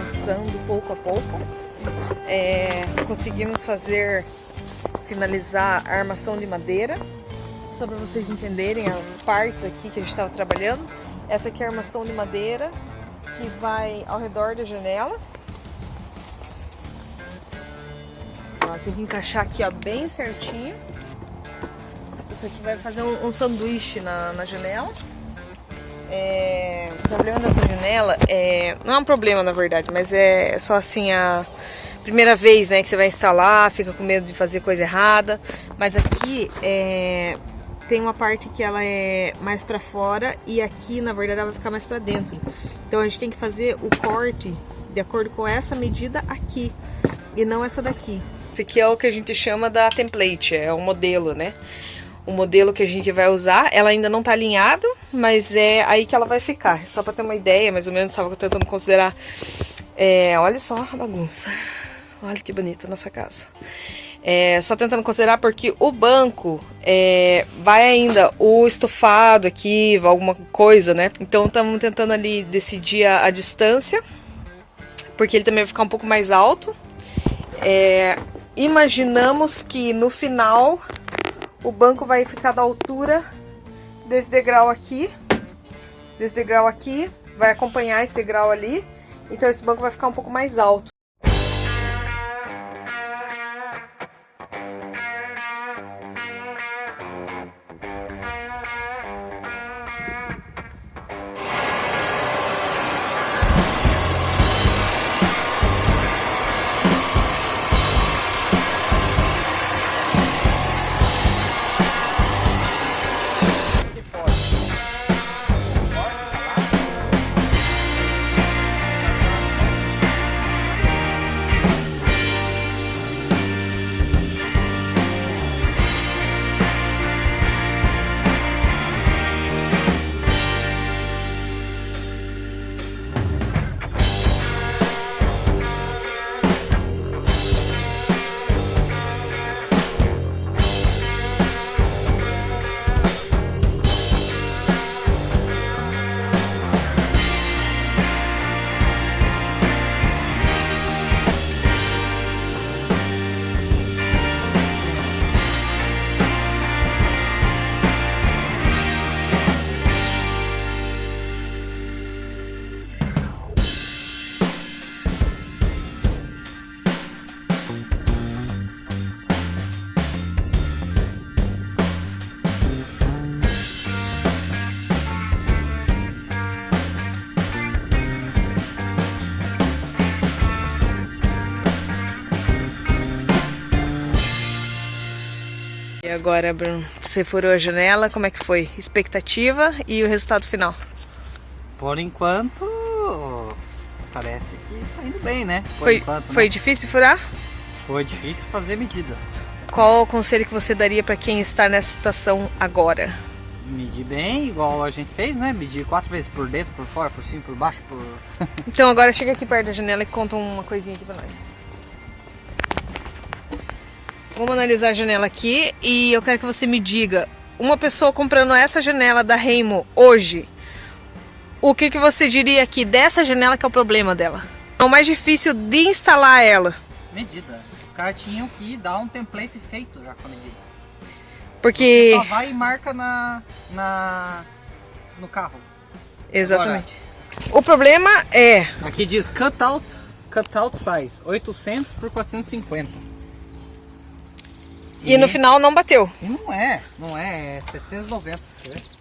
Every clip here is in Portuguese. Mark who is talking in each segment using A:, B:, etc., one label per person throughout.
A: avançando pouco a pouco. Conseguimos finalizar a armação de madeira. Só para vocês entenderem as partes aqui que a gente estava trabalhando. Essa aqui é a armação de madeira que vai ao redor da janela. Ó, tem que encaixar aqui, ó, bem certinho. Isso aqui vai fazer um sanduíche na janela. O problema dessa janela não é um problema, na verdade, mas é só assim a primeira vez, né, que você vai instalar, fica com medo de fazer coisa errada. Mas aqui tem uma parte que ela é mais pra fora e aqui, na verdade, ela vai ficar mais pra dentro. Então a gente tem que fazer o corte de acordo com essa medida aqui e não essa daqui. Esse aqui é o que a gente chama da template, é o modelo, né? O modelo que a gente vai usar, ela ainda não tá alinhado, mas é aí que ela vai ficar. Só pra ter uma ideia, mais ou menos, estava tentando considerar. Olha só a bagunça. Olha que bonita a nossa casa. Só tentando considerar porque o banco vai ainda o estofado aqui, alguma coisa, né? Então estamos tentando ali decidir a distância, porque ele também vai ficar um pouco mais alto. Imaginamos que no final o banco vai ficar da altura desse degrau aqui, vai acompanhar esse degrau ali, então esse banco vai ficar um pouco mais alto. E agora, Bruno, você furou a janela, como é que foi? Expectativa e o resultado final?
B: Por enquanto, parece que tá indo bem, né?
A: Foi difícil furar?
B: Foi difícil fazer medida.
A: Qual o conselho que você daria para quem está nessa situação agora?
B: Medir bem, igual a gente fez, né? Medir 4 vezes por dentro, por fora, por cima, por baixo, por...
A: Então agora chega aqui perto da janela e conta uma coisinha aqui pra nós. Vamos analisar a janela aqui e eu quero que você me diga, uma pessoa comprando essa janela da Remo hoje, o que você diria aqui dessa janela que é o problema dela? É o mais difícil de instalar ela?
B: Medida. Os caras tinham que dar um template feito já com a medida.
A: Porque...
B: Você só vai e marca no carro.
A: Exatamente. Agora, o problema é...
B: Aqui diz cutout size, 800 por 450.
A: E no final não bateu.
B: E não é 790.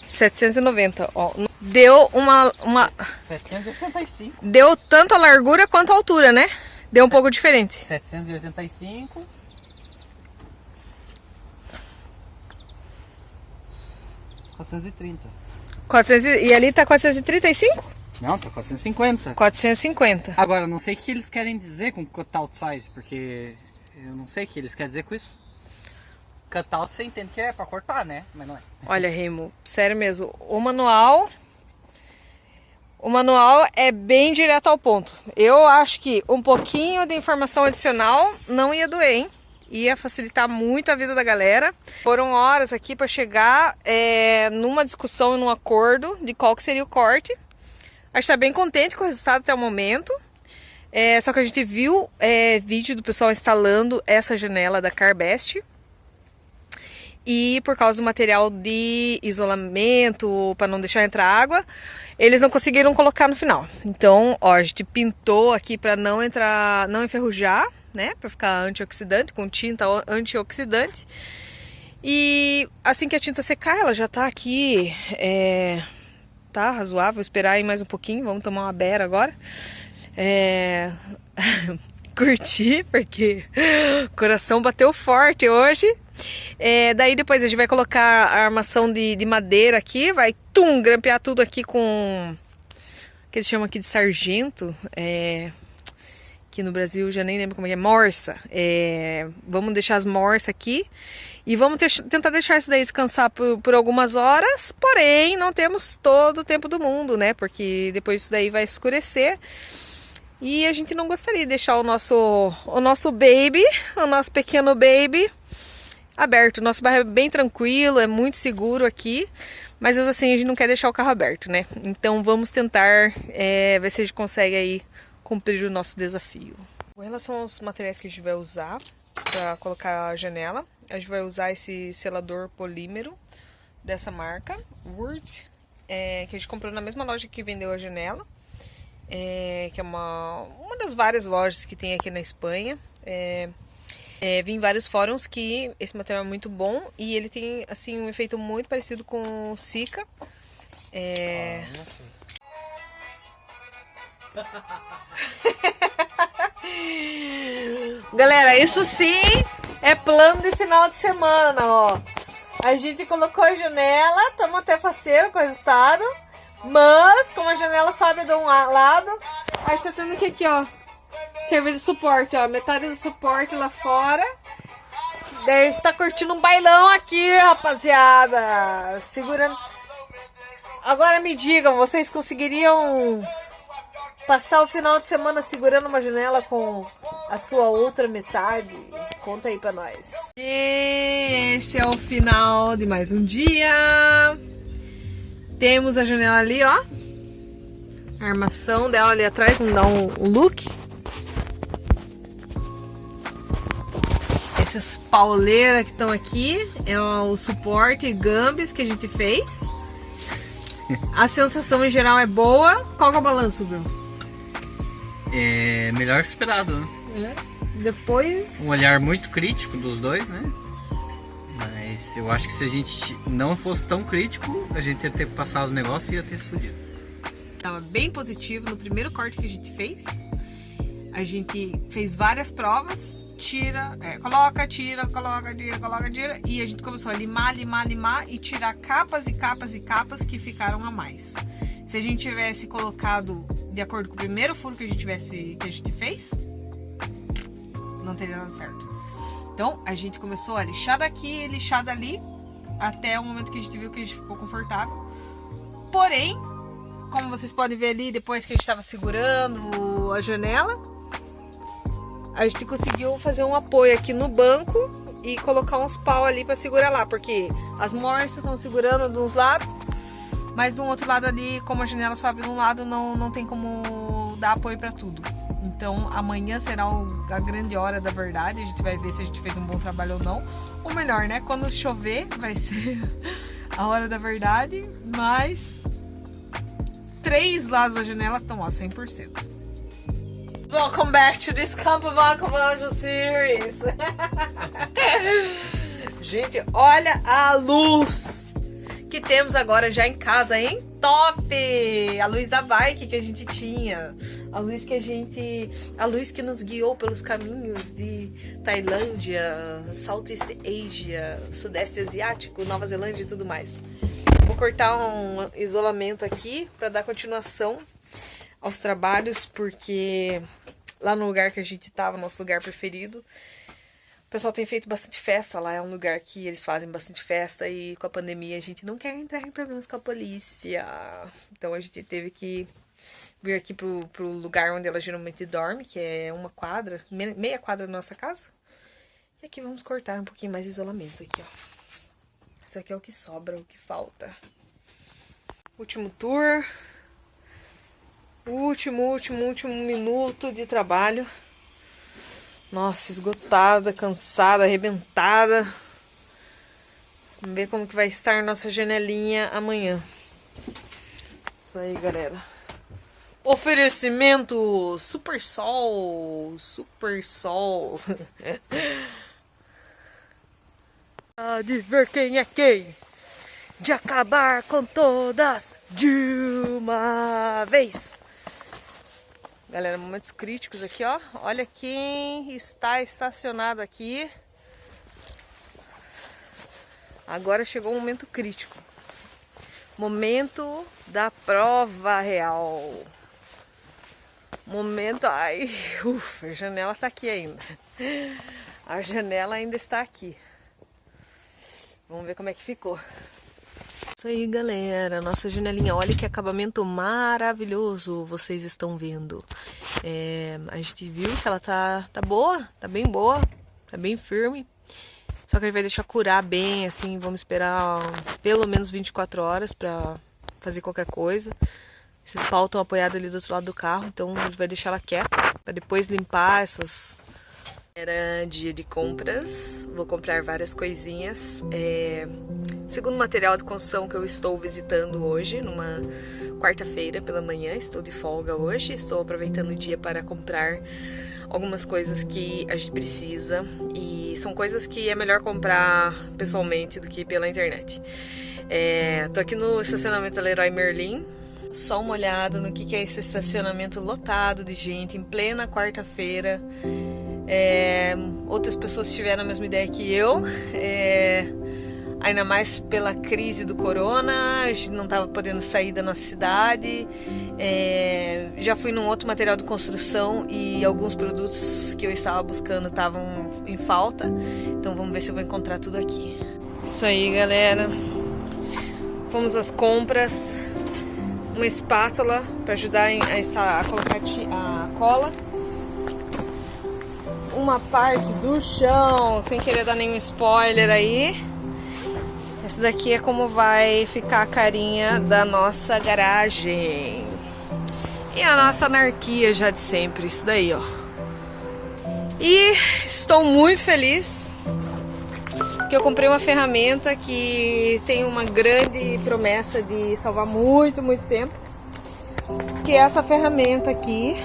A: 790, ó. Deu uma
B: 785.
A: Deu tanto a largura quanto a altura, né? Deu um pouco diferente.
B: 785. 430.
A: 400, e ali tá 435?
B: Não, tá 450.
A: 450.
B: Agora, não sei o que eles querem dizer com cutout size, porque eu não sei o que eles querem dizer com isso. Cutout você entende que é pra cortar, né? Mas não é.
A: Olha, Remo, sério mesmo, o manual é bem direto ao ponto. Eu acho que um pouquinho de informação adicional não ia doer, hein? Ia facilitar muito a vida da galera. Foram horas aqui para chegar numa discussão e num acordo de qual que seria o corte. A gente tá bem contente com o resultado até o momento. Só que a gente viu vídeo do pessoal instalando essa janela da Carbest. E por causa do material de isolamento, para não deixar entrar água, eles não conseguiram colocar no final. Então, ó, a gente pintou aqui para não entrar, não enferrujar, né? Para ficar antioxidante, com tinta antioxidante. E assim que a tinta secar, ela já tá aqui, tá razoável. Vou esperar aí mais um pouquinho, vamos tomar uma beira agora. Curtir, porque o coração bateu forte hoje. Daí depois a gente vai colocar a armação de madeira aqui, vai grampear tudo aqui com o que eles chamam aqui de sargento, que no Brasil já nem lembro como é, morsa. Vamos deixar as morsas aqui e vamos tentar deixar isso daí descansar por algumas horas, porém não temos todo o tempo do mundo, né? Porque depois isso daí vai escurecer. E a gente não gostaria de deixar o nosso baby, o nosso pequeno baby, aberto. O nosso bairro é bem tranquilo, é muito seguro aqui, mas assim a gente não quer deixar o carro aberto, né? Então vamos tentar ver se a gente consegue aí cumprir o nosso desafio. Com relação aos materiais que a gente vai usar para colocar a janela, a gente vai usar esse selador polímero dessa marca, Word, que a gente comprou na mesma loja que vendeu a janela. Que é uma das várias lojas que tem aqui na Espanha. Vi em vários fóruns que esse material é muito bom e ele tem assim um efeito muito parecido com o Sika. Galera, isso sim é plano de final de semana, ó. A gente colocou a janela, estamos até faceiro com o resultado. Mas, como a janela sobe de um lado, a gente tá tendo que aqui, ó, servir de suporte, ó, metade do suporte lá fora. Daí a gente tá curtindo um bailão aqui, rapaziada, segurando. Agora me digam, vocês conseguiriam passar o final de semana segurando uma janela com a sua outra metade? Conta aí pra nós. E esse é o final de mais um dia. Temos a janela ali, ó. A armação dela ali atrás, vamos dar um look. Esses pauleiras que estão aqui é o suporte gambis que a gente fez. A sensação em geral é boa. Qual que é o balanço, Bruno?
B: É melhor que esperado, né?
A: Depois...
B: Um olhar muito crítico dos dois, né? Mas eu acho que se a gente não fosse tão crítico, a gente ia ter passado o negócio e ia ter se fudido.
A: Tava bem positivo no primeiro corte que a gente fez. A gente fez várias provas. Coloca, tira. E a gente começou a limar e tirar capas e capas e capas que ficaram a mais. Se a gente tivesse colocado de acordo com o primeiro furo que a gente fez, não teria dado certo. Então, a gente começou a lixar daqui, lixar dali, até o momento que a gente viu que a gente ficou confortável. Porém, como vocês podem ver ali, depois que a gente estava segurando a janela, a gente conseguiu fazer um apoio aqui no banco e colocar uns pau ali para segurar lá, porque as morsas estão segurando de uns lados, mas do outro lado ali, como a janela sobe de um lado, não tem como dar apoio para tudo. Então amanhã será a grande hora da verdade, a gente vai ver se a gente fez um bom trabalho ou não. Ou melhor, né, quando chover vai ser a hora da verdade, mas 3 lados da janela estão, ó, 100%. Welcome back to this Campo Vacavanjo series. Gente, olha a luz que temos agora já em casa, hein? Top! A luz da bike que a gente tinha. A luz que nos guiou pelos caminhos de Tailândia, Southeast Asia, Sudeste Asiático, Nova Zelândia e tudo mais. Vou cortar um isolamento aqui para dar continuação aos trabalhos, porque lá no lugar que a gente estava, nosso lugar preferido, o pessoal tem feito bastante festa lá, é um lugar que eles fazem bastante festa e com a pandemia a gente não quer entrar em problemas com a polícia. Então a gente teve que vir aqui pro lugar onde ela geralmente dorme, que é uma quadra, meia quadra da nossa casa. E aqui vamos cortar um pouquinho mais de isolamento aqui, ó. Isso aqui é o que sobra, o que falta. Último tour. Último minuto de trabalho. Nossa, esgotada, cansada, arrebentada. Vamos ver como que vai estar nossa janelinha amanhã. Isso aí, galera. Oferecimento Super Sol. Super Sol. De ver quem é quem. De acabar com todas de uma vez. Galera, momentos críticos aqui, ó. Olha quem está estacionado aqui. Agora chegou o momento crítico. Momento da prova real. Momento... Ai, ufa, a janela tá aqui ainda. A janela ainda está aqui. Vamos ver como é que ficou. Isso aí, galera, nossa janelinha, olha que acabamento maravilhoso vocês estão vendo. A gente viu que ela tá boa, tá bem boa, tá bem firme. Só que a gente vai deixar curar bem, assim, vamos esperar pelo menos 24 horas pra fazer qualquer coisa. Esses paus estão apoiados ali do outro lado do carro, então a gente vai deixar ela quieta pra depois limpar essas... Era dia de compras, vou comprar várias coisinhas. Segundo material de construção que eu estou visitando hoje, numa quarta-feira pela manhã, estou de folga hoje, estou aproveitando o dia para comprar algumas coisas que a gente precisa e são coisas que é melhor comprar pessoalmente do que pela internet. Tô aqui no estacionamento da Leroy Merlin, só uma olhada no que é esse estacionamento lotado de gente em plena quarta-feira. Outras pessoas tiveram a mesma ideia que eu, ainda mais pela crise do corona, a gente não estava podendo sair da nossa cidade. Já fui num outro material de construção e alguns produtos que eu estava buscando estavam em falta, então vamos ver se eu vou encontrar tudo aqui. Isso aí, galera, fomos às compras, uma espátula para ajudar a colocar a cola, uma parte do chão, sem querer dar nenhum spoiler aí. Essa daqui é como vai ficar a carinha da nossa garagem. E a nossa anarquia já de sempre, isso daí, ó. E estou muito feliz que eu comprei uma ferramenta que tem uma grande promessa de salvar muito tempo. Que é essa ferramenta aqui.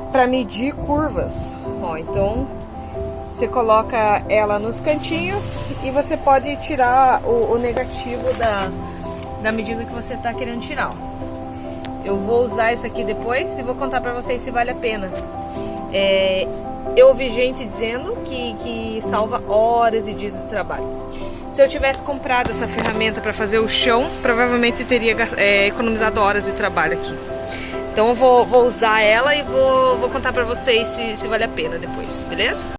A: Para medir curvas, ó, então você coloca ela nos cantinhos e você pode tirar o negativo da medida que você está querendo tirar, ó. Eu vou usar isso aqui depois e vou contar para vocês se vale a pena. Eu ouvi gente dizendo que salva horas e dias de trabalho. Se eu tivesse comprado essa ferramenta para fazer o chão, provavelmente teria economizado horas de trabalho aqui. Então eu vou usar ela e vou contar pra vocês se vale a pena depois, beleza?